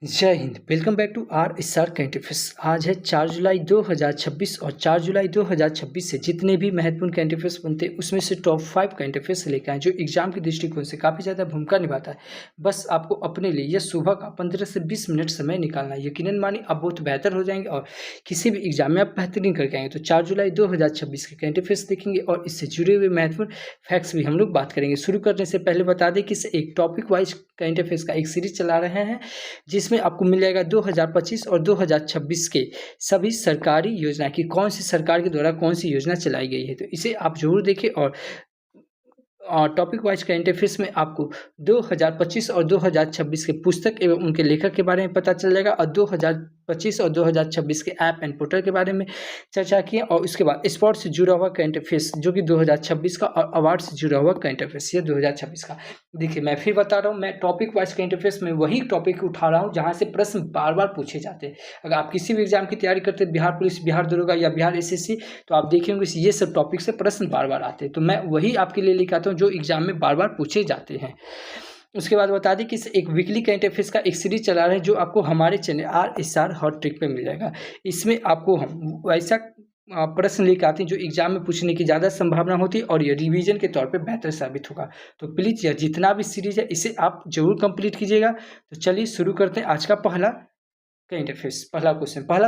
जय हिंद। Welcome back to our star current affairs. आज है 4 जुलाई 2026 और 4 जुलाई 2026 से जितने भी महत्वपूर्ण करंट अफेयर्स बनते हैं उसमें से टॉप 5 करंट अफेयर्स लेकर आए जो एग्जाम के दृष्टिकोण से काफ़ी ज़्यादा भूमिका निभाता है। बस आपको अपने लिए यह सुबह का 15 से 20 मिनट समय निकालना है। यकीनन मानिए आप बहुत बेहतर हो जाएंगे और किसी भी एग्जाम में आप बेहतरीन करके आएंगे। तो 4 जुलाई 2026 के करंट अफेयर्स देखेंगे और इससे जुड़े हुए महत्वपूर्ण फैक्ट्स भी हम लोग बात करेंगे। शुरू करने से पहले बता दें कि इस एक टॉपिक वाइज करंट अफेयर्स का एक सीरीज चला रहे हैं जिसमें आपको मिल जाएगा 2025 और 2026 के सभी सरकारी योजना की कौन सी सरकार के द्वारा कौन सी योजना चलाई गई है। तो इसे आप जरूर देखें और टॉपिक वाइज करंट अफेयर्स में आपको 2025 और 2026 के पुस्तक एवं उनके लेखक के बारे में पता चल जाएगा और 2025 और 2026 के ऐप एंड पोर्टल के बारे में चर्चा की और उसके बाद स्पोर्ट्स से जुड़ा हुआ करंट अफेयर्स जो कि 2026 का और अवार्ड से जुड़ा हुआ करंट अफेयर्स ये 2026 का। देखिए मैं फिर बता रहा हूँ, मैं टॉपिक वाइज करंट अफेयर्स में वही टॉपिक उठा रहा हूँ जहाँ से प्रश्न बार बार पूछे जाते हैं। अगर आप किसी भी एग्जाम की तैयारी करते हैं, बिहार पुलिस, बिहार दरोगा या बिहार एसएससी, तो आप देखेंगे ये सब टॉपिक से प्रश्न बार बार आते हैं। तो मैं वही आपके लिए लेकर आता हूँ जो एग्जाम में बार बार पूछे जाते हैं। उसके बाद बता दें कि एक वीकली करंट अफेयर्स का एक सीरीज चला रहे हैं जो आपको हमारे channel are star hot trick पे मिल जाएगा। इसमें आपको हम वैसा प्रश्न लेकर आते हैं जो एग्जाम में पूछने की ज़्यादा संभावना होती है और ये रिवीजन के तौर पे बेहतर साबित होगा। तो प्लीज़ यह जितना भी सीरीज है इसे आप जरूर कंप्लीट कीजिएगा। तो चलिए शुरू करते हैं आज का पहला करंट अफेयर्स। पहला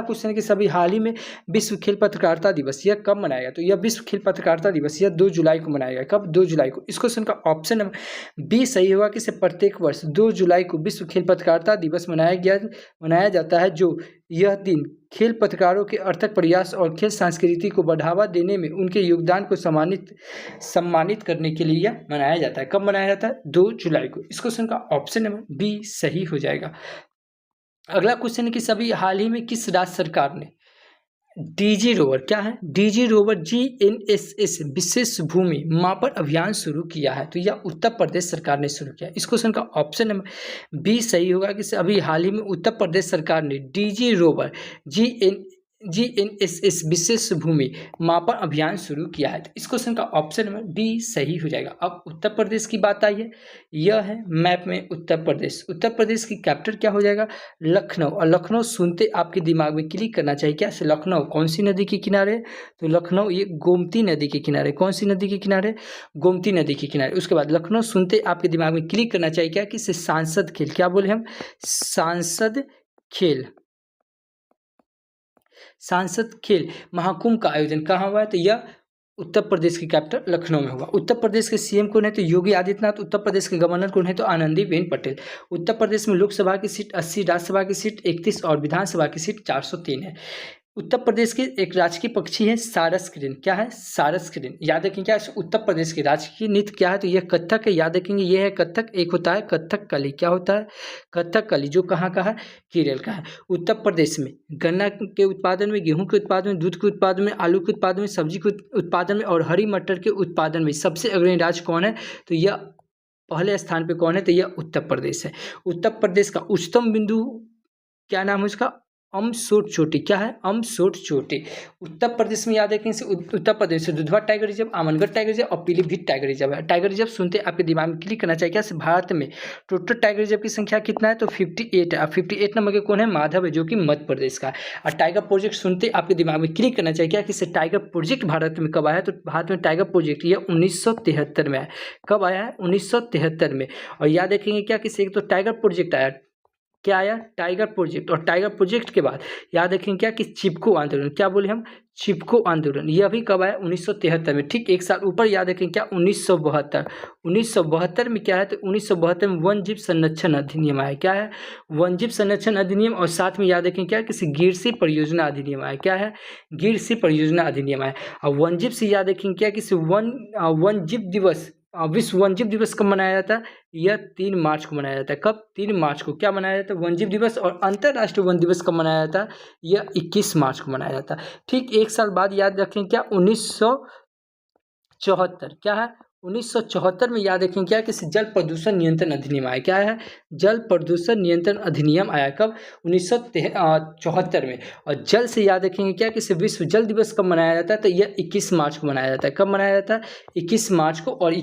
क्वेश्चन है कि सभी हाल ही में विश्व खेल पत्रकारिता दिवस यह कब मनाया गया। तो यह विश्व खेल पत्रकारिता दिवस यह 2 जुलाई को मनाया गया। कब? 2 जुलाई को। इस क्वेश्चन का ऑप्शन नंबर बी सही होगा कि से प्रत्येक वर्ष 2 जुलाई को विश्व खेल पत्रकारिता दिवस मनाया जाता है जो यह दिन खेल पत्रकारों के अर्थक प्रयास और खेल संस्कृति को बढ़ावा देने में उनके योगदान को सम्मानित करने के लिए यह मनाया जाता है। कब मनाया जाता है? 2 जुलाई को। इस क्वेश्चन का ऑप्शन नंबर बी सही हो जाएगा। अगला क्वेश्चन है कि सभी हाल ही में किस राज्य सरकार ने डीजी रोवर, क्या है? डीजी रोवर GNSS विशेष भूमि मापन अभियान शुरू किया है। तो यह उत्तर प्रदेश सरकार ने शुरू किया। इस क्वेश्चन का ऑप्शन नंबर बी सही होगा कि अभी हाल ही में उत्तर प्रदेश सरकार ने डीजी रोवर GNSS विशेष भूमि मापन अभियान शुरू किया है। तो इस क्वेश्चन का ऑप्शन नंबर डी सही हो जाएगा। अब उत्तर प्रदेश की बात आई है, यह है मैप में उत्तर प्रदेश। उत्तर प्रदेश की कैपिटल क्या हो जाएगा? लखनऊ। और लखनऊ सुनते आपके दिमाग में क्लिक करना चाहिए क्या? लखनऊ कौन सी नदी के किनारे? तो लखनऊ ये गोमती नदी के किनारे। कौन सी नदी के किनारे? गोमती नदी के किनारे। उसके बाद लखनऊ सुनते आपके दिमाग में क्लिक करना चाहिए क्या? कि सांसद खेल, क्या बोले हम? सांसद खेल महाकुंभ का आयोजन कहाँ हुआ है? तो यह उत्तर प्रदेश की कैपिटल लखनऊ में हुआ। उत्तर प्रदेश के सीएम कौन है? तो योगी आदित्यनाथ। उत्तर प्रदेश के गवर्नर कौन है? तो आनंदीबेन पटेल। उत्तर प्रदेश में लोकसभा की सीट 80, राज्यसभा की सीट 31 और विधानसभा की सीट 403 है। उत्तर प्रदेश के एक राजकीय पक्षी है सारस किरण। क्या है? सारस किरण। याद रखेंगे क्या उत्तर प्रदेश के राजकीय नृत्य क्या है? तो यह कथक है। याद रखेंगे ये है कथक। एक होता है कथकली। क्या होता है? कथकली, जो कहाँ का है? केरल का है। उत्तर प्रदेश में गन्ना के उत्पादन में, गेहूं के उत्पादन में, दूध के उत्पादन में, आलू के उत्पादन में, सब्जी के उत्पादन में और हरी मटर के उत्पादन में सबसे अग्रणी राज्य कौन है? तो यह पहले स्थान पे कौन है? तो यह उत्तर प्रदेश है। उत्तर प्रदेश का उच्चतम बिंदु क्या नाम है उसका? अमसोट चोटी। क्या है? अमसोट चोटी। उत्तर प्रदेश में याद रखें उत्तर प्रदेश से Dudhwa tiger reserve, Amangarh tiger reserve और पीलीभीत टाइगर रिजर्व है। टाइगर रिजर्व सुनते आपके दिमाग में क्लिक करना चाहिए क्या? भारत में टोटल टाइगर रिजर्व की संख्या कितना है? तो 58 है। 58 नंबर के कौन है? माधव है, जो कि मध्य प्रदेश का है। और टाइगर प्रोजेक्ट सुनते आपके दिमाग में क्लिक करना चाहिए क्या? कि टाइगर प्रोजेक्ट भारत में कब आया? तो भारत में टाइगर प्रोजेक्ट यह 1973 में आया। कब आया है? 1973 में। और याद रखेंगे क्या? कि एक तो टाइगर प्रोजेक्ट आया, क्या आया? Tiger project. और टाइगर प्रोजेक्ट के बाद याद रखेंगे क्या? कि चिपको आंदोलन। क्या बोले हम? चिपको आंदोलन। यह भी कब आया? 1973 में। ठीक एक साल ऊपर याद रखेंगे क्या? 1972। 1972 में क्या है? तो 1972 में वन जीव संरक्षण अधिनियम आया। क्या है? वन जीव संरक्षण अधिनियम। और साथ में याद रखेंगे क्या? किसी गिरसी परियोजना अधिनियम आया। क्या है? गिरसी परियोजना अधिनियम आया। और वन जीव से याद रखेंगे क्या? किसी वन जीव दिवस, विश्व वन्यजीव दिवस कब मनाया जाता है? यह 3 मार्च को मनाया जाता है। कब? 3 मार्च को। क्या मनाया जाता है? वन्यजीव दिवस। और अंतर्राष्ट्रीय वन दिवस कब मनाया जाता है? यह 21 मार्च को मनाया जाता है। ठीक एक साल बाद याद रखें क्या? 1974। क्या है? 1974 में याद रखें क्या? कि जल प्रदूषण नियंत्रण अधिनियम आया। क्या है? जल प्रदूषण नियंत्रण अधिनियम आया। कब? 1974 में। और जल से याद रखेंगे क्या? कि विश्व जल दिवस कब मनाया जाता है? तो यह 21 मार्च को मनाया जाता है। कब मनाया जाता है? 21 मार्च को। और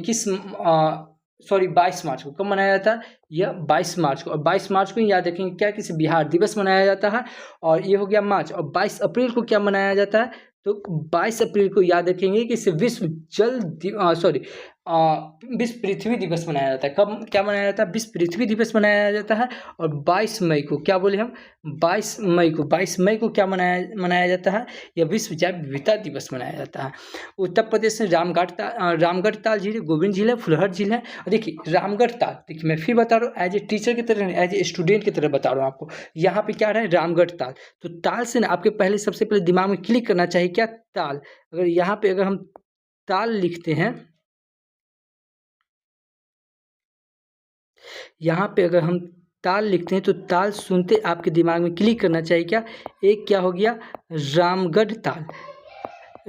सॉरी 22 मार्च को। कब मनाया जाता है? यह 22 मार्च को। और 22 मार्च को ही याद रखेंगे क्या, किसी बिहार दिवस मनाया जाता है। और ये हो गया मार्च। और 22 अप्रैल को क्या मनाया जाता है? तो 22 अप्रैल को याद रखेंगे कि इसे विश्व विश्व पृथ्वी दिवस मनाया जाता है। कब क्या मनाया जाता है? विश्व पृथ्वी दिवस मनाया जाता है। और 22 मई को क्या बोले हम? 22 मई को क्या मनाया जाता है? यह विश्व जैव विविधता दिवस मनाया जाता है। उत्तर प्रदेश में रामगढ़ ताल झील है, गोविंद झील है, फुलहर झील है। और देखिए रामगढ़ ताल, देखिए मैं फिर बता रहा हूँ, एज ए टीचर की तरह, एज ए स्टूडेंट की तरह बता रहा हूँ आपको। यहाँ पे क्या रहा है? रामगढ़ ताल। तो ताल से ना आपके पहले सबसे पहले दिमाग में क्लिक करना चाहिए क्या? ताल। अगर यहाँ पे अगर हम ताल लिखते हैं, यहाँ पे अगर हम ताल लिखते हैं तो ताल सुनते आपके दिमाग में क्लिक करना चाहिए क्या? एक क्या हो गया? रामगढ़ ताल।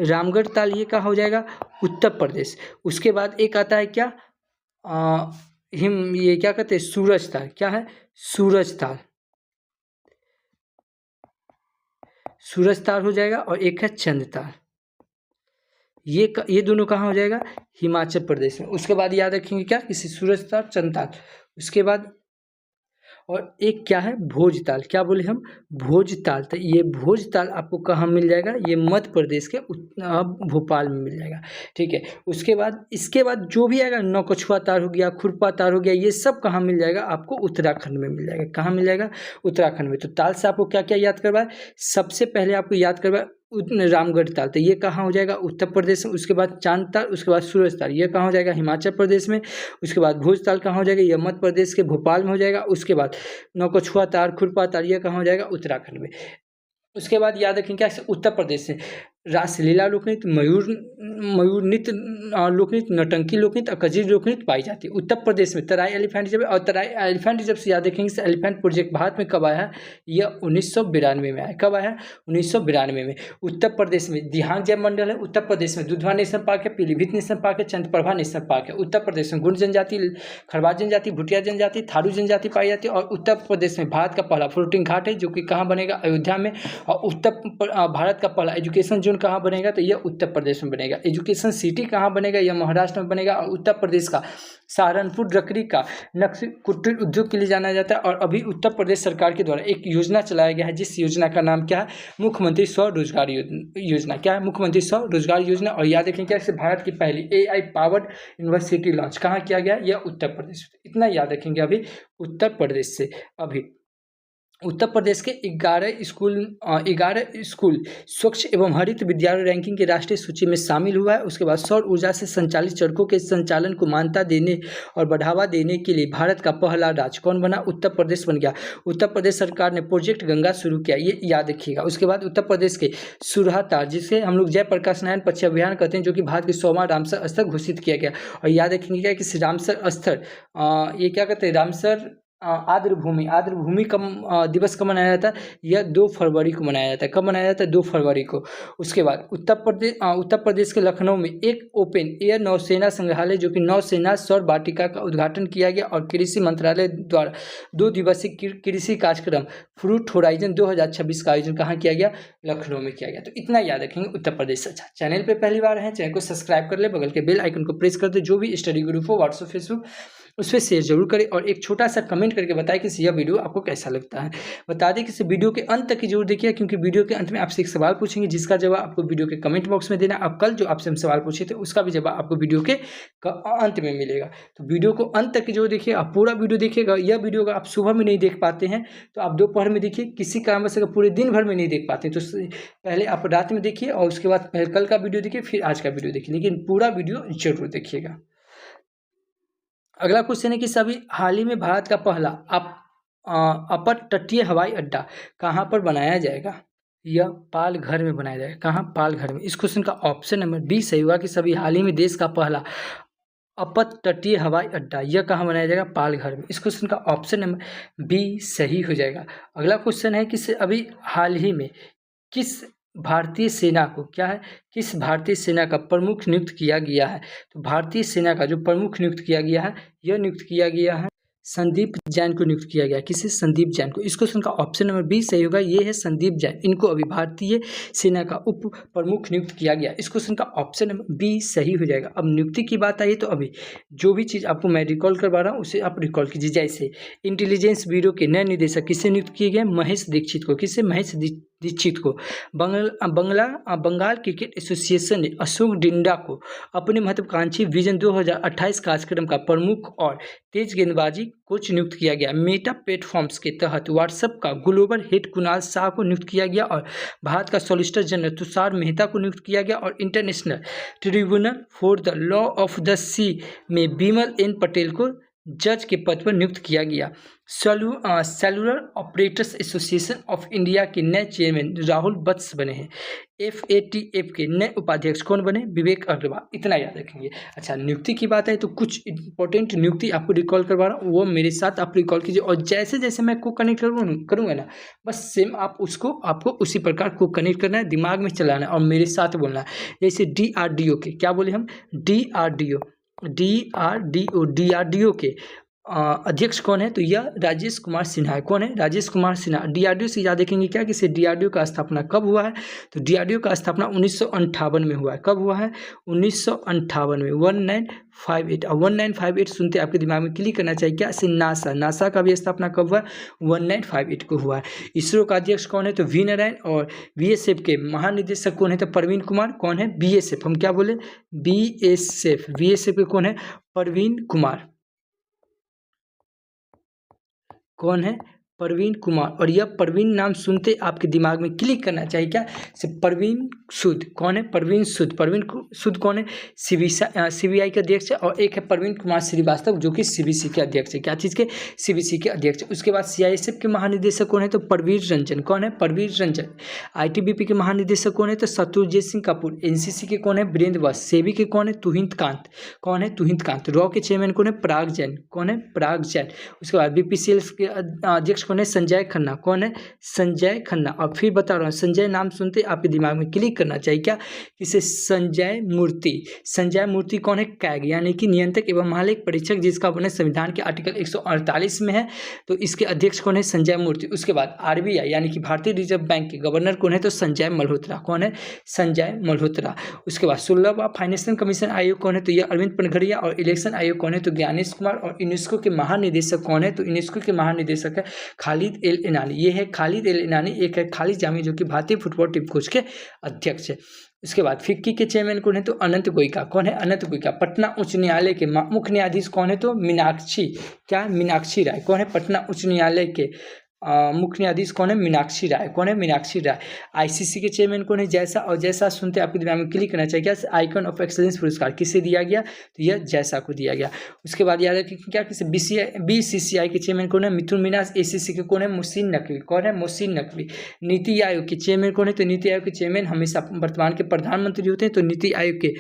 रामगढ़ ताल ये कहाँ हो जाएगा? उत्तर प्रदेश। उसके बाद एक आता है क्या? ये क्या कहते हैं? सूरज ताल। क्या है? सूरज ताल। सूरज ताल हो जाएगा। और एक है चंद ताल। ये दोनों कहाँ हो जाएगा? हिमाचल प्रदेश में। उसके बाद याद रखेंगे क्या? किसी सूरज ताल, चंद ताल। उसके बाद और एक क्या है? भोजताल। क्या बोले हम? भोजताल। तो ये भोजताल आपको कहाँ मिल जाएगा? ये मध्य प्रदेश के भोपाल में मिल जाएगा। ठीक है। उसके बाद इसके बाद जो भी आएगा, नौकछुआ ताल हो गया, खुरपा ताल हो गया, ये सब कहाँ मिल जाएगा? आपको उत्तराखंड में मिल जाएगा। कहाँ मिल जाएगा? उत्तराखंड में। तो ताल से आपको क्या क्या याद करवाए? सबसे पहले आपको याद करवाए रामगढ़ ताल। तो ये कहाँ हो जाएगा? उत्तर प्रदेश में। उसके बाद चांद ताल, उसके बाद सूरज ताल, ये कहाँ हो जाएगा? हिमाचल प्रदेश में। उसके बाद भोज ताल कहाँ हो जाएगा? ये मध्य प्रदेश के भोपाल में हो जाएगा। उसके बाद नौकछुआ ताल, खुरपा ताल, ये कहाँ हो जाएगा? उत्तराखंड में। उसके बाद याद रखें क्या? उत्तर प्रदेश से रासलीला लोकनृत्य, मयूर नृत्य लोकनृत्य, नौटंकी लोकनृत्य और कजरी लोकनृत्य पाई जाती है। उत्तर प्रदेश में तराई एलिफेंट रिजर्व। और तराई एलिफेंट रिजर्व से याद रखेंगे से एलिफेंट प्रोजेक्ट भारत में कब आया है? यह 1992 में आया। कब आया? 1992 में। उत्तर प्रदेश में दिहांग जैव मंडल है। उत्तर प्रदेश में दुधवा नेशनल पार्क है, पीलीभीत नेशनल पार्क है, चंद्रप्रभा नेशनल पार्क है। उत्तर प्रदेश में गुंड जनजाति, खरवास जनजाति, भुटिया जनजाति, थारू जनजाति पाई जाती है। और उत्तर प्रदेश में भारत का पहला फ्लोटिंग घाट है, जो कि कहाँ बनेगा? अयोध्या में। और भारत का पहला एजुकेशन जोन कहाँ बनेगा? तो यह उत्तर प्रदेश में बनेगा। एजुकेशन सिटी कहाँ बनेगा? यह महाराष्ट्र में बनेगा। और उत्तर प्रदेश का सहारनपुर लकड़ी का नक्श कुटीर उद्योग के लिए जाना जाता है। और अभी उत्तर प्रदेश सरकार के द्वारा एक योजना चलाया गया है, जिस योजना का नाम क्या है? मुख्यमंत्री स्वरोजगार योजना। क्या है? मुख्यमंत्री स्वरोजगार योजना। और याद रखें क्या? इसे भारत की पहली AI पावर्ड यूनिवर्सिटी लॉन्च कहाँ किया गया? यह उत्तर प्रदेश। इतना याद रखेंगे अभी उत्तर प्रदेश से। अभी उत्तर प्रदेश के 11 स्कूल स्वच्छ एवं हरित विद्यालय रैंकिंग की राष्ट्रीय सूची में शामिल हुआ है। उसके बाद सौर ऊर्जा से संचालित सड़कों के संचालन को मान्यता देने और बढ़ावा देने के लिए भारत का पहला राज्य कौन बना? उत्तर प्रदेश बन गया। उत्तर प्रदेश सरकार ने प्रोजेक्ट गंगा शुरू किया, ये याद रखिएगा। उसके बाद उत्तर प्रदेश के सुरहा ताल, जिसे हम लोग जयप्रकाश नारायण पक्षी अभियान कहते हैं, जो कि भारत के 100वां रामसर स्थल घोषित किया गया। और याद रखेंगे क्या कि रामसर स्थल ये क्या कहते हैं? रामसर आर्द्र भूमि का दिवस कब मनाया जाता है? यह 2 फरवरी को मनाया जाता है। कब मनाया जाता है? 2 फरवरी को। उसके बाद उत्तर प्रदेश के लखनऊ में एक ओपन एयर नौसेना संग्रहालय, जो कि नौसेना सौर वाटिका का उद्घाटन किया गया। और कृषि मंत्रालय द्वारा 2 दिवसीय कृषि कार्यक्रम फ्रूट होराइजन 2026 का आयोजन कहाँ किया गया? लखनऊ में किया गया। तो इतना याद रखेंगे उत्तर प्रदेश। अच्छा, चैनल पे पहली बार है, चैनल को सब्सक्राइब कर ले, बगल के बेल आइकन को प्रेस कर दे। जो भी स्टडी ग्रुप हो व्हाट्सएप फेसबुक उस पर शेयर जरूर करें। और एक छोटा सा कमेंट करके बताएं कि यह वीडियो आपको कैसा लगता है। बता दें कि इस वीडियो के अंत तक की जरूर देखिए, क्योंकि वीडियो के अंत में आपसे एक सवाल पूछेंगे, जिसका जवाब आपको वीडियो के कमेंट बॉक्स में देना। अब कल जो आपसे हम सवाल पूछे थे, उसका भी जवाब आपको वीडियो के अंत में मिलेगा। तो वीडियो को अंत तक की जरूर देखिए। आप पूरा वीडियो देखिएगा। यह वीडियो अगर आप सुबह में नहीं देख पाते हैं तो आप दोपहर में देखिए। किसी कारणवश अगर पूरे दिन भर में नहीं देख पाते तो पहले आप रात में देखिए, और उसके बाद पहले कल का वीडियो देखिए, फिर आज का वीडियो देखिए, लेकिन पूरा वीडियो जरूर देखिएगा। अगला क्वेश्चन है कि सभी हाल ही में भारत का पहला अपर तटीय हवाई अड्डा कहाँ पर बनाया जाएगा? यह पालघर में बनाया जाएगा। कहाँ? पालघर में। इस क्वेश्चन का ऑप्शन नंबर बी सही होगा कि सभी हाल ही में देश का पहला अपर तटीय हवाई अड्डा यह कहाँ बनाया जाएगा? पालघर में। इस क्वेश्चन का ऑप्शन नंबर बी सही हो जाएगा। अगला क्वेश्चन है कि अभी हाल ही में किस भारतीय सेना को क्या है? किस भारतीय सेना का प्रमुख नियुक्त किया गया है? तो भारतीय सेना का जो प्रमुख नियुक्त किया गया है, यह नियुक्त किया गया है संदीप जैन को नियुक्त किया गया। किसे? संदीप जैन को। इस क्वेश्चन का ऑप्शन नंबर बी सही होगा। ये है संदीप जैन, इनको अभी भारतीय सेना का उप प्रमुख नियुक्त किया गया। इस क्वेश्चन का ऑप्शन नंबर बी सही हो जाएगा। अब नियुक्ति की बात आई तो अभी जो भी चीज़ आपको मैं रिकॉल करवा रहा हूँ उसे आप रिकॉल कीजिए। जैसे इंटेलिजेंस ब्यूरो के नए निदेशक किसे नियुक्त किए गए? महेश दीक्षित को। किसे? महेश दीक्षित को। बंगाल क्रिकेट एसोसिएशन ने अशोक डिंडा को अपने महत्वाकांक्षी विजन 2028 कार्यक्रम का प्रमुख और तेज गेंदबाजी कोच नियुक्त किया गया। मेटा प्लेटफॉर्म्स के तहत व्हाट्सएप का ग्लोबल हेड कुणाल शाह को नियुक्त किया गया और भारत का सॉलिसिटर जनरल तुषार मेहता को नियुक्त किया गया और international tribunal for the law of the sea में बिमल एन पटेल को जज के पद पर नियुक्त किया गया। Cellular operators association of India के नए चेयरमैन राहुल वत्स बने हैं। FATF के नए उपाध्यक्ष कौन बने? विवेक अग्रवाल। इतना याद रखेंगे। अच्छा, नियुक्ति की बात है तो कुछ इंपॉर्टेंट नियुक्ति आपको रिकॉल करवा रहा हूँ, वो मेरे साथ आप रिकॉल कीजिए और जैसे जैसे मैं को कनेक्ट करूँगा ना, बस सेम आपको उसी प्रकार को कनेक्ट करना है, दिमाग में चलाना है और मेरे साथ बोलना है। जैसे DRDO के, क्या बोले हम? DRDO के अध्यक्ष कौन है? तो यह राजेश कुमार सिन्हा है। कौन है? राजेश कुमार सिन्हा। DRDO से याद रखेंगे क्या कि DRDO का स्थापना कब हुआ है? तो DRDO का स्थापना 1958 में हुआ है। कब हुआ है? 1958 में, 1958। और 1958 सुनते आपके दिमाग में क्लिक करना चाहिए क्या? नासा का भी स्थापना कब हुआ? 1958 को हुआ है। इसरो का अध्यक्ष कौन है? तो वी नारायण। और BSF के महानिदेशक कौन है? तो प्रवीण कुमार। कौन है? BSF, हम क्या बोले? BSF के कौन है? प्रवीण कुमार। कौन है? प्रवीण कुमार। और यह प्रवीण नाम सुनते आपके दिमाग में क्लिक करना चाहिए क्या? प्रवीण सूद। कौन है? प्रवीण सूद। प्रवीण सूद कौन है? CBI के अध्यक्ष है। और एक है प्रवीण कुमार श्रीवास्तव जो कि CBC के अध्यक्ष है। क्या चीज़ के? CBC के अध्यक्ष है। उसके बाद CISF के महानिदेशक कौन है? तो परवीर रंजन। कौन है? परवीर रंजन। ITBP के महानिदेशक कौन है? तो शत्रुजीत सिंह कपूर। NCC के कौन है? वीरेंद्र वत्स। सेबी के कौन है? तुहित कांत। कौन है? तुहित कांत। रॉ के चेयरमैन कौन है? पराग जैन। कौन है? पराग जैन। उसके बाद BPCL के अध्यक्ष कौन है? संजय खन्ना। कौन है? संजय खन्ना। और फिर बता रहा हूँ, संजय नाम सुनते आपके दिमाग में क्लिक करना चाहिए क्या? किसे? संजय मूर्ति। संजय मूर्ति कौन है? कैग यानी कि नियंत्रक एवं महालेख परीक्षक, जिसका वर्णन संविधान के आर्टिकल 148 में है। तो इसके अध्यक्ष कौन है? संजय मूर्ति। उसके बाद RBI यानी कि भारतीय रिजर्व बैंक के गवर्नर कौन है? तो संजय मल्होत्रा। कौन है? संजय मल्होत्रा। उसके बाद 16वां फाइनेंशियल कमीशन आयोग कौन है? तो यह अरविंद पनघड़िया। और इलेक्शन आयोग कौन है? तो ज्ञानेश कुमार। और यूनेस्को के महानिदेशक कौन है? तो यूनेस्को के महानिदेशक है खालिद एल इनानी। ये है खालिद एल इनानी। एक है खालिद जामी जो कि भारतीय फुटबॉल टीम कोच के अध्यक्ष है। उसके बाद फिक्की के चेयरमैन कौन है? तो अनंत गोयका। कौन है? अनंत गोयका। पटना उच्च न्यायालय के मुख्य न्यायाधीश कौन है? तो मीनाक्षी। क्या? मीनाक्षी राय। कौन है? पटना उच्च न्यायालय के मुख्य न्यायाधीश कौन है? मीनाक्षी राय। कौन है? मीनाक्षी राय। ICC के चेयरमैन कौन है? जैसा। और जैसा सुनते आपके दिमाग में क्लिक करना चाहिए क्या? आइकन ऑफ एक्सेलेंस पुरस्कार किसे दिया गया? तो यह जैसा को दिया गया। उसके बाद याद रखिए क्या? किसे? BCCI के चेयरमैन कौन है? मिथुन मीना। ACC के कौन है? मोहसिन नकवी। कौन है? मोहसिन नकवी। नीति आयोग के चेयरमैन कौन है? तो नीति आयोग के चेयरमैन हमेशा वर्तमान के प्रधानमंत्री होते हैं। तो नीति आयोग के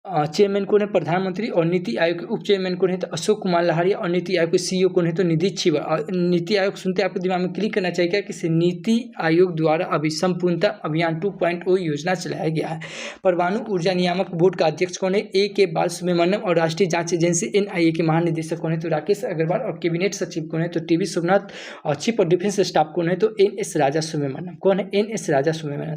चेयरमैन कौन है? प्रधानमंत्री। और नीति आयोग के उप चेयरमैन कौन है? तो अशोक कुमार लहारिया। और नीति आयोग के CEO कौन है? तो निधि छिवर। और नीति आयोग सुनते आपके दिमाग में क्लिक करना चाहिए क्या? कि नीति आयोग द्वारा अभी संपूर्णता अभियान 2.0 योजना चलाया गया है। परमाणु ऊर्जा नियामक बोर्ड का अध्यक्ष कौन है? A.K. बालसुब्रमण्यम। और राष्ट्रीय जांच एजेंसी NIA के महानिदेशक कौन है? तो राकेश अग्रवाल। और कैबिनेट सचिव कौन है? तो TB सोमनाथ। और चीफ ऑफ डिफेंस स्टाफ कौन है? तो NS राजा सुब्रमण्यम। कौन है? NS राजा सुब्रमण्यम।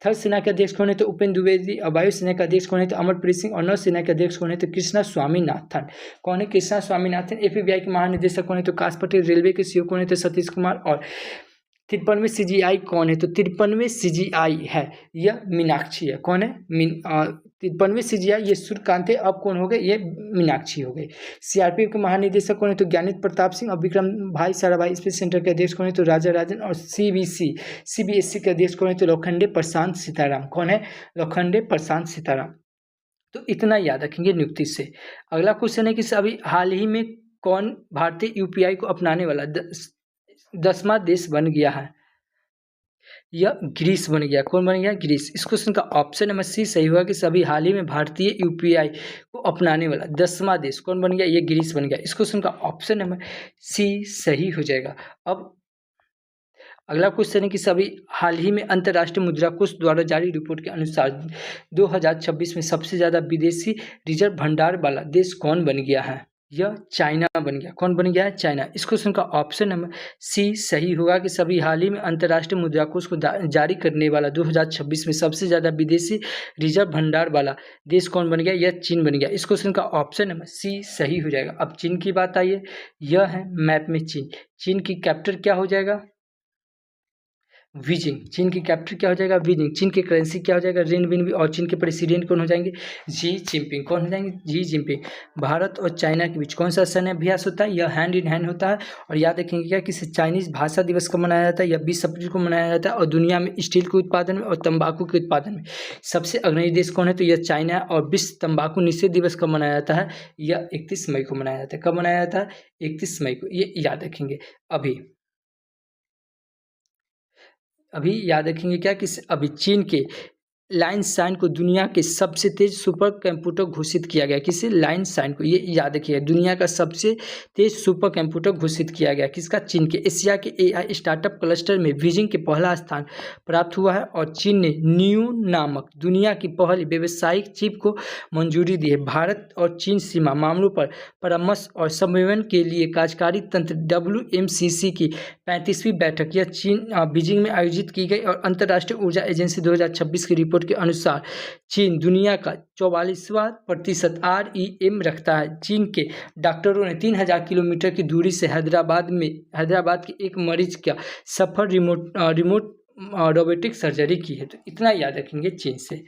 थल सेना के अध्यक्ष कौन है? तो उपेंद्र द्विवेदी। और वायु सेना के अध्यक्ष कौन है? तो अमरप्रीत सिंह। और नौसेना के अध्यक्ष कौन है? तो कृष्णा स्वामीनाथन। कौन है? कृष्णा स्वामीनाथन। FBI के महानिदेशक कौन है? तो काश पटेल। रेलवे के CEO कौन है? तो सतीश कुमार। और 53वें CGI कौन है? तो 53वें CGI है यह मीनाक्षी है। कौन है? 53वें CGI ये सूर्यकांत है। अब कौन हो गए? ये मीनाक्षी हो गए। CRPF के महानिदेशक कौन है? तो ज्ञानित प्रताप सिंह। और विक्रम भाई साराभाई स्पेस सेंटर के अध्यक्ष कौन है? तो राजा राजन। और CBSE के अध्यक्ष कौन है? तो लोखंडे प्रशांत सीताराम। कौन है? लोखंडे प्रशांत सीताराम। तो इतना याद रखेंगे नियुक्ति से। अगला क्वेश्चन है कि अभी हाल ही में कौन भारतीय UPI को अपनाने वाला 10वां देश बन गया है? यह ग्रीस बन गया। कौन बन गया? ग्रीस। इस क्वेश्चन का ऑप्शन नंबर C सही होगा कि सभी हाल ही में भारतीय UPI को अपनाने वाला 10वां देश कौन बन गया? ये ग्रीस बन गया। इस क्वेश्चन का ऑप्शन नंबर C सही हो जाएगा। अब अगला क्वेश्चन है कि सभी हाल ही में अंतर्राष्ट्रीय मुद्रा कोष द्वारा जारी रिपोर्ट के अनुसार 2026 में सबसे ज़्यादा विदेशी रिजर्व भंडार वाला देश कौन बन गया है? यह चाइना बन गया। कौन बन गया है? चाइना। इस क्वेश्चन का ऑप्शन नंबर सी सही होगा कि सभी हाल ही में अंतर्राष्ट्रीय मुद्रा कोष को जारी करने वाला 2026 में सबसे ज़्यादा विदेशी रिजर्व भंडार वाला देश कौन बन गया? यह चीन बन गया। इस क्वेश्चन का ऑप्शन नंबर सी सही हो जाएगा। अब चीन की बात आई है, यह है मैप में चीन। चीन की कैपिटल क्या हो जाएगा? बीजिंग। चीन की कैपिटल क्या हो जाएगा? बीजिंग। चीन की करेंसी क्या हो जाएगा? रेनबिनबी। और चीन के प्रेसिडेंट कौन हो जाएंगे? Xi Jinping. कौन हो जाएंगे? Xi Jinping. भारत और चाइना के बीच कौन सा सैन्य अभ्यास होता है? यह हैंड इन हैंड होता है। और याद रखेंगे क्या, किसे चाइनीज भाषा दिवस कब मनाया जाता है? यह 20 अप्रैल को मनाया जाता है। और दुनिया में स्टील के उत्पादन में और तंबाकू के उत्पादन में सबसे अग्रणी देश कौन है? तो यह चाइना है। और विश्व तंबाकू निषेध दिवस कब मनाया जाता है? यह 31 मई को मनाया जाता है। कब मनाया जाता है? 31 मई को। ये याद रखेंगे। अभी याद रखेंगे क्या कि अभी चीन के लाइनशाइन को दुनिया के सबसे तेज सुपर कंप्यूटर घोषित किया गया। किसे? लाइनशाइन को। ये याद रखिए, दुनिया का सबसे तेज सुपर कंप्यूटर घोषित किया गया। किसका? चीन के। एशिया के एआई स्टार्टअप क्लस्टर में बीजिंग के पहला स्थान प्राप्त हुआ है। और चीन ने न्यू नामक दुनिया की पहली व्यावसायिक चिप को मंजूरी दी है। भारत और चीन सीमा मामलों पर परामर्श और समन्वय के लिए कार्यकारी तंत्र WMCC की 35वीं बैठक यह चीन बीजिंग में आयोजित की गई। और अंतर्राष्ट्रीय ऊर्जा एजेंसी 2026 की रिपोर्ट के अनुसार चीन दुनिया का 44वां% REM रखता है। चीन के डॉक्टरों ने 3000 किलोमीटर की दूरी से हैदराबाद के एक मरीज का सफल रिमोट रोबोटिक सर्जरी की है। तो इतना याद रखेंगे चीन से।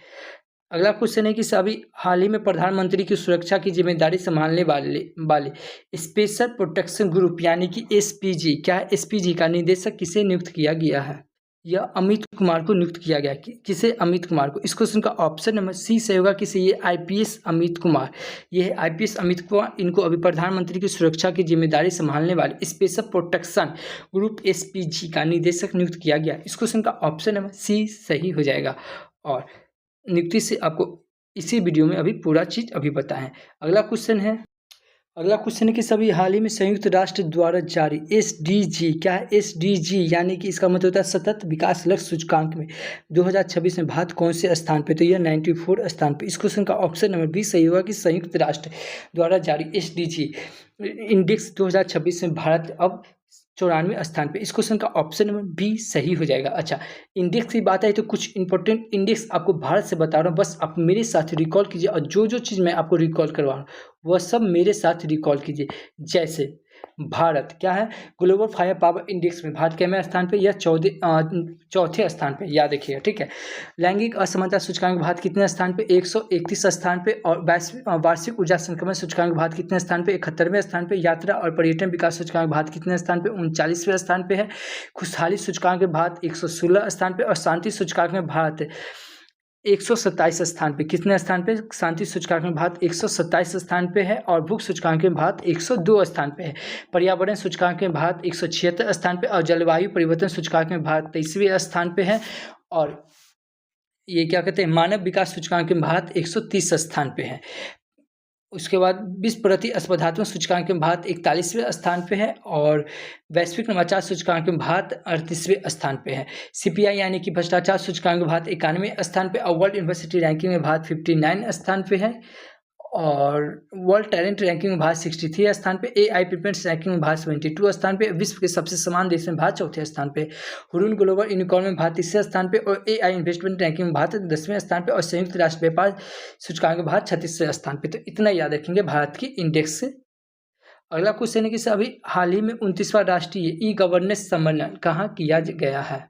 अगला क्वेश्चन है कि सभी हाल ही में प्रधानमंत्री की सुरक्षा की जिम्मेदारी संभालने वाले स्पेशल प्रोटेक्शन ग्रुप यानी कि SPG, क्या है? SPG का निदेशक किसे नियुक्त किया गया है? यह अमित कुमार को नियुक्त किया गया। किसे? अमित कुमार को। इस क्वेश्चन का ऑप्शन नंबर सी सही होगा। किसे? ये IPS अमित कुमार। ये है IPS अमित कुमार। इनको अभी प्रधानमंत्री की सुरक्षा की जिम्मेदारी संभालने वाले स्पेशल प्रोटेक्शन ग्रुप SPG का निदेशक नियुक्त किया गया। इस क्वेश्चन का ऑप्शन नंबर सी सही हो जाएगा। और नियुक्ति से आपको इसी वीडियो में अभी पूरा चीज अभी बताएं। अगला क्वेश्चन है कि सभी हाल ही में संयुक्त राष्ट्र द्वारा जारी SDG, क्या है? SDG यानी कि इसका मतलब होता है सतत विकास लक्ष्य सूचकांक में 2026 में भारत कौन से स्थान पे? तो यह 94 स्थान पे। इस क्वेश्चन का ऑप्शन नंबर बी सही होगा कि संयुक्त राष्ट्र द्वारा जारी SDG इंडेक्स 2026 में भारत अब 94 स्थान पे। इस क्वेश्चन का ऑप्शन नंबर बी सही हो जाएगा। अच्छा, इंडेक्स की बात है तो कुछ इंपॉर्टेंट इंडेक्स आपको भारत से बता रहा हूँ, बस आप मेरे साथ रिकॉल कीजिए। और जो जो चीज़ मैं आपको रिकॉल करवा रहा हूँ वह सब मेरे साथ रिकॉल कीजिए। जैसे भारत क्या है? ग्लोबल फायर पावर इंडेक्स में भारत कितवें स्थान पे? यह चौथे स्थान पे, याद रखिएगा, ठीक है। लैंगिक असमानता सूचकांक भारत कितने स्थान पे? 131 स्थान पे। और वार्षिक ऊर्जा संक्रमण सूचकांक भारत कितने स्थान पे? 71वें स्थान पे। यात्रा और पर्यटन विकास सूचकांक भारत कितने स्थान पे? 39वें स्थान पे है। खुशहाली सूचकांक में भारत 116 स्थान पे। और शांति सूचकांक में भारत 127 स्थान पे। कितने स्थान पे? शांति सूचकांक में भारत 127 स्थान पे है। और भूख सूचकांक में भारत 102 स्थान पे है। पर्यावरण सूचकांक में भारत 176 स्थान पे। और जलवायु परिवर्तन सूचकांक में भारत 23वें स्थान पे है। और ये क्या कहते हैं, मानव विकास सूचकांक में भारत 130 स्थान पे है। उसके बाद विश्व प्रतिस्पर्धात्मक सूचकांक में भारत 41वें स्थान पे है। और वैश्विक नवाचार सूचकांक में भारत 38वें स्थान पे है। CPI यानी कि भ्रष्टाचार सूचकांक में भारत 91वें स्थान पे। और वर्ल्ड यूनिवर्सिटी रैंकिंग में भारत 59 स्थान पे है। और वर्ल्ड टैलेंट रैंकिंग में भारत 63 स्थान पे। AI प्रेफरेंस रैंकिंग में भारत 72 स्थान पे। विश्व के सबसे समान देश में भारत चौथे स्थान पे। हुरून ग्लोबल यूनिकॉर्न में भारत 3रे स्थान पे। और AI इन्वेस्टमेंट रैंकिंग में भारत 10वें स्थान पे। और संयुक्त राष्ट्र व्यापार सूचकांक में भारत 36वें स्थान पे। तो इतना याद रखेंगे भारत की इंडेक्स से। अगला क्वेश्चन है कि अभी हाल ही में 29वां राष्ट्रीय E-गवर्नेंस सम्मेलन कहाँ किया गया है?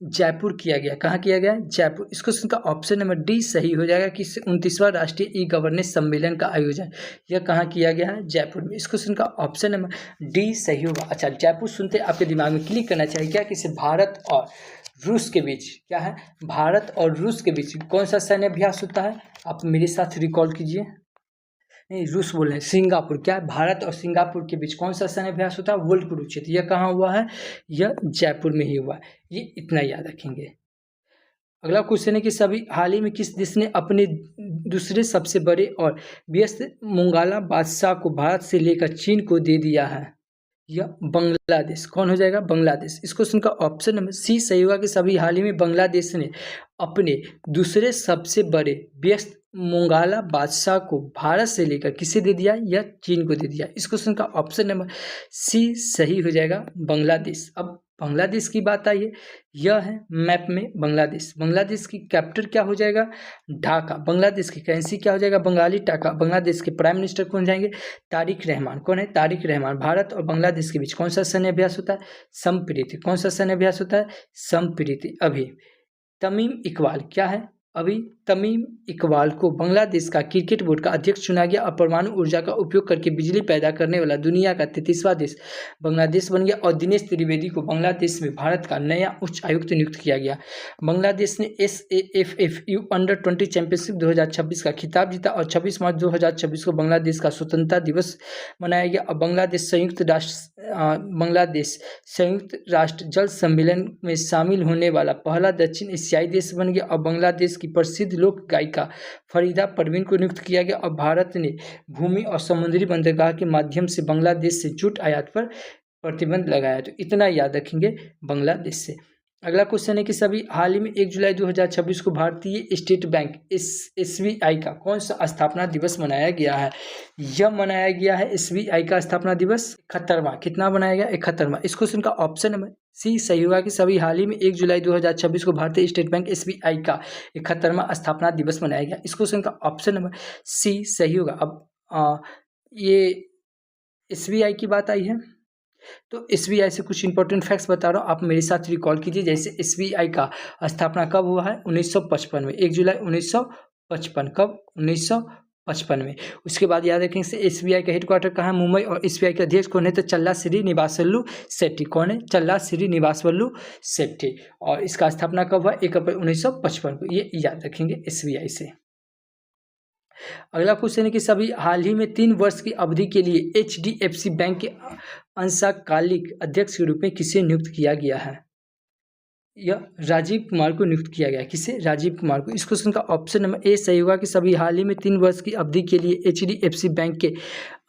जयपुर किया गया। कहाँ किया गया? जयपुर। इस क्वेश्चन का ऑप्शन नंबर डी सही हो जाएगा कि 29वां राष्ट्रीय E-गवर्नेंस सम्मेलन का आयोजन यह कहाँ किया गया है? जयपुर में। इस क्वेश्चन का ऑप्शन नंबर डी सही होगा। अच्छा, जयपुर सुनते आपके दिमाग में क्लिक करना चाहिए क्या कि भारत और रूस के बीच, क्या है? भारत और रूस के बीच कौन सा सैन्य अभ्यास होता है? आप मेरे साथ रिकॉल कीजिए। नहीं, रूस बोल रहे हैं, सिंगापुर। क्या है? भारत और सिंगापुर के बीच कौन सा सैन्य अभ्यास होता है? वर्ल्ड कुरुक्षेत्र। यह कहाँ हुआ है? यह जयपुर में ही हुआ है। ये इतना याद रखेंगे। अगला क्वेश्चन है कि सभी हाल ही में किस देश ने अपने दूसरे सबसे बड़े और व्यस्त मोंगला बादशाह को भारत से लेकर चीन को दे दिया है? यह बांग्लादेश। कौन हो जाएगा? बांग्लादेश। इस क्वेश्चन का ऑप्शन नंबर सी सही होगा कि सभी हाल ही में बांग्लादेश ने अपने दूसरे सबसे बड़े व्यस्त मोंगाला बादशाह को भारत से लेकर किसे दे दिया या चीन को दे दिया? इस क्वेश्चन का ऑप्शन नंबर सी सही हो जाएगा, बांग्लादेश। अब बांग्लादेश की बात आई है, यह है मैप में बांग्लादेश। बांग्लादेश की कैपिटल क्या हो जाएगा? ढाका। बांग्लादेश की करेंसी क्या हो जाएगा? बंगाली टाका। बांग्लादेश के प्राइम मिनिस्टर कौन जाएंगे? तारिक रहमान। कौन है? तारिक रहमान। भारत और बांग्लादेश के बीच कौन सा सैन्य अभ्यास होता है? संप्रीति। कौन सा सैन्य अभ्यास होता है? संप्रीति। अभी तमीम इकबाल क्या है? अभी तमीम इकबाल को बांग्लादेश का क्रिकेट बोर्ड का अध्यक्ष चुना गया और परमाणु ऊर्जा का उपयोग करके बिजली पैदा करने वाला दुनिया का 33वां देश बांग्लादेश बन गया। और दिनेश त्रिवेदी को बांग्लादेश में भारत का नया उच्च आयुक्त नियुक्त किया गया। बांग्लादेश ने SAFFU अंडर-20 चैंपियनशिप 2026 का खिताब जीता और 26 मार्च 2026 को बांग्लादेश का स्वतंत्रता दिवस मनाया गया। और बांग्लादेश संयुक्त राष्ट्र जल सम्मेलन में शामिल होने वाला पहला दक्षिण एशियाई देश बन गया। और बांग्लादेश की प्रसिद्ध लोक गायिका फरीदा परवीन को नियुक्त किया गया। और भारत ने भूमि और समुद्री बंदरगाह के माध्यम से बांग्लादेश से जूट आयात पर प्रतिबंध लगाया। तो इतना याद रखेंगे बांग्लादेश से। अगला क्वेश्चन है कि सभी हाल ही में 1 जुलाई 2026 को भारतीय स्टेट बैंक SBI का कौन सा स्थापना दिवस मनाया गया है? यह मनाया गया है SBI का स्थापना दिवस 71वां। कितना बनाया गया? 71वां। इस क्वेश्चन का ऑप्शन नंबर सी सही होगा कि सभी हाल ही में 1 जुलाई 2026 को भारतीय स्टेट बैंक SBI का 71वां स्थापना दिवस मनाया गया। इस क्वेश्चन का ऑप्शन नंबर सी सही होगा। अब ये SBI की बात आई है तो SBI से कुछ इंपॉर्टेंट फैक्ट्स बता रहा हूँ, आप मेरे साथ रिकॉल कीजिए। जैसे SBI का स्थापना कब हुआ है? 1955 में, 1 जुलाई 1955। कब? 1955 में। उसके बाद याद रखें से SBI का हेडक्वार्टर कहाँ है? मुंबई। और SBI के अध्यक्ष कौन है? तो चल्ला श्रीनिवासवलु शेट्टी। कौन है? चल्ला श्रीनिवासवलु शेट्टी। और इसका स्थापना कब हुआ? 1 अप्रैल 1955 को। ये याद रखेंगे SBI से। अगला क्वेश्चन है कि सभी हाल ही में 3 वर्ष की अवधि के लिए HDFC बैंक के अंशकालिक अध्यक्ष के रूप में किसे नियुक्त किया गया है? यह राजीव कुमार को नियुक्त किया गया। किसे? राजीव कुमार को। इस क्वेश्चन का ऑप्शन नंबर ए सही होगा कि सभी हाल ही में 3 वर्ष की अवधि के लिए HDFC बैंक के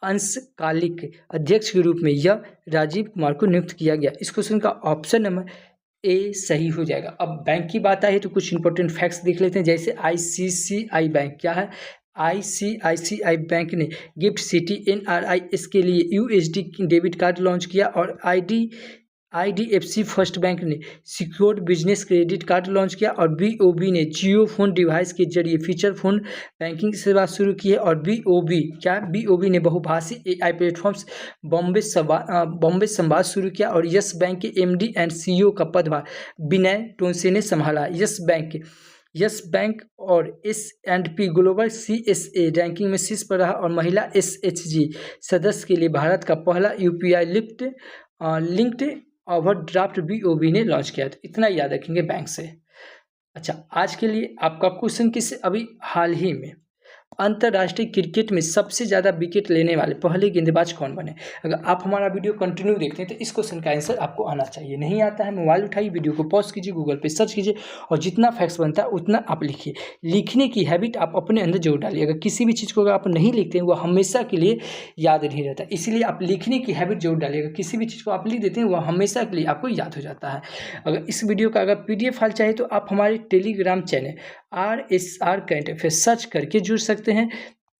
अंशकालिक अध्यक्ष के रूप में यह राजीव कुमार को नियुक्त किया गया। इस क्वेश्चन का ऑप्शन नंबर ए सही हो जाएगा। अब बैंक की बात आई है तो कुछ इंपॉर्टेंट फैक्ट्स देख लेते हैं। जैसे ICICI बैंक क्या है? ICICI बैंक ने गिफ्ट सिटी NRIS के लिए USD डेबिट कार्ड लॉन्च किया। और IDFC फर्स्ट बैंक ने secured business credit card launch किया। और BOB ने जियो फोन डिवाइस के जरिए फीचर फोन बैंकिंग सेवा शुरू की है। और BOB ने बहुभाषी AI प्लेटफॉर्म्स बॉम्बे संवाद शुरू किया। और यस बैंक के MD एंड CEO का पदभार विनय टोनसे ने संभाला। यस बैंक और S&P ग्लोबल CSA रैंकिंग में शीर्ष पर रहा। और महिला SHG सदस्य के लिए भारत का पहला UPI लिंक्ड ओवरड्राफ्ट BOB ने लॉन्च किया। तो इतना याद रखेंगे बैंक से। अच्छा, आज के लिए आपका क्वेश्चन किससे? अभी हाल ही में अंतर्राष्ट्रीय क्रिकेट में सबसे ज़्यादा विकेट लेने वाले पहले गेंदबाज कौन बने? अगर आप हमारा वीडियो कंटिन्यू देखते हैं तो इस क्वेश्चन का आंसर आपको आना चाहिए। नहीं आता है, मोबाइल उठाइए, वीडियो को पॉज कीजिए, गूगल पे सर्च कीजिए और जितना फैक्ट्स बनता है उतना आप लिखिए। लिखने की हैबिट आप अपने अंदर जरूर डालिए। अगर किसी भी चीज़ को अगर आप नहीं लिखते हैं वो हमेशा के लिए याद नहीं रहता, इसलिए आप लिखने की हैबिट जरूर डालिए। अगर किसी भी चीज़ को आप लिख देते हैं वो हमेशा के लिए आपको याद हो जाता है। अगर इस वीडियो का अगर PDF फाइल चाहिए तो आप हमारे Telegram channel RSR current affairs search करके जुड़ सकते हैं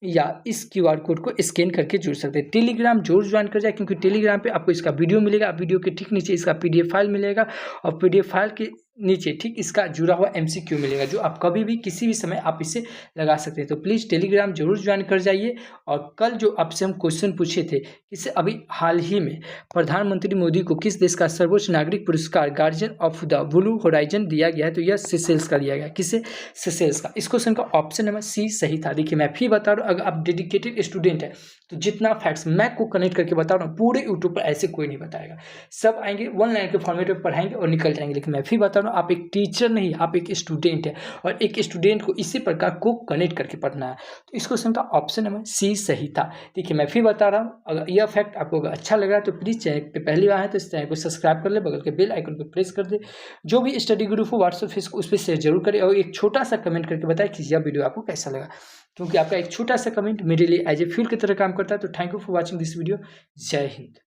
या इस QR कोड को स्कैन करके जुड़ सकते हैं। टेलीग्राम जरूर ज्वाइन कर जाए क्योंकि टेलीग्राम पे आपको इसका वीडियो मिलेगा। वीडियो के ठीक नीचे इसका PDF फाइल मिलेगा और PDF फाइल के नीचे ठीक इसका जुड़ा हुआ MCQ मिलेगा जो आप कभी भी किसी भी समय आप इसे लगा सकते हैं। तो प्लीज़ टेलीग्राम जरूर ज्वाइन कर जाइए। और कल जो आपसे हम क्वेश्चन पूछे थे कि अभी हाल ही में प्रधानमंत्री मोदी को किस देश का सर्वोच्च नागरिक पुरस्कार guardian of the blue horizon दिया गया है? तो यह सेशेल्स का दिया गया। किसे? सेशेल्स का। इस क्वेश्चन का ऑप्शन नंबर सी सही था। देखिए मैं फिर बता रहा हूँ, अगर आप डेडिकेटेड स्टूडेंट है तो जितना फैक्ट्स मैं को कनेक्ट करके बता रहा हूँ पूरे यूट्यूब पर ऐसे कोई नहीं बताएगा। सब आएंगे 1 लाइन के फॉर्मेट में पढ़ाएंगे और निकल जाएंगे। लेकिन मैं फिर बता रहा हूँ, आप एक टीचर नहीं, आप एक स्टूडेंट है और एक स्टूडेंट को इसी प्रकार को कनेक्ट करके पढ़ना है। तो इस क्वेश्चन का ऑप्शन नंबर सी सही था। देखिए मैं फिर बता रहा हूँ, अगर यह फैक्ट आपको अगर अच्छा लग रहा है तो प्लीज़ चैनल पे पहली बार है तो इस चैनल को सब्सक्राइब कर ले, बगल के बेल आइकन को प्रेस कर दे। जो भी स्टडी ग्रुप हो व्हाट्सएप फेसबुक उस पर शेयर जरूर करें और एक छोटा सा कमेंट करके बताएं कि यह वीडियो आपको कैसा लगा, क्योंकि आपका एक छोटा सा कमेंट मेरे लिए एज ए फ्यूल की तरह काम करता है। तो thank you for watching this video. जय हिंद।